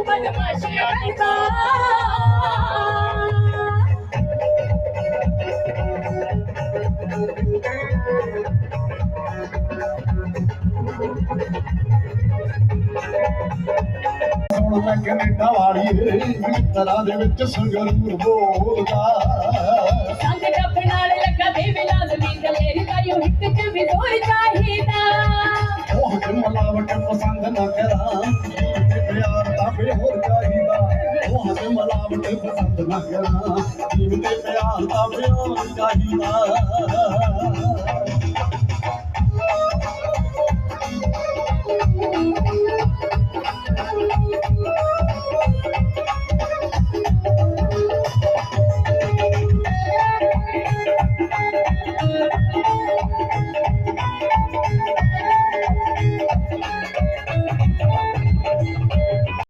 बदमाशी करता मैं कनेडा वाली मित्रा दे विच संगरूर बोलदा संग जप नाल लगा देवे लाजमी दलेरी तायो हित च भी जोर चाहिदा ओह ते मलावट पसंद ना करा ते प्यार दा बेहोर चाहिदा ओह ते मलावट पसंद ना करा ते प्यार दा बेहोर चाहिदा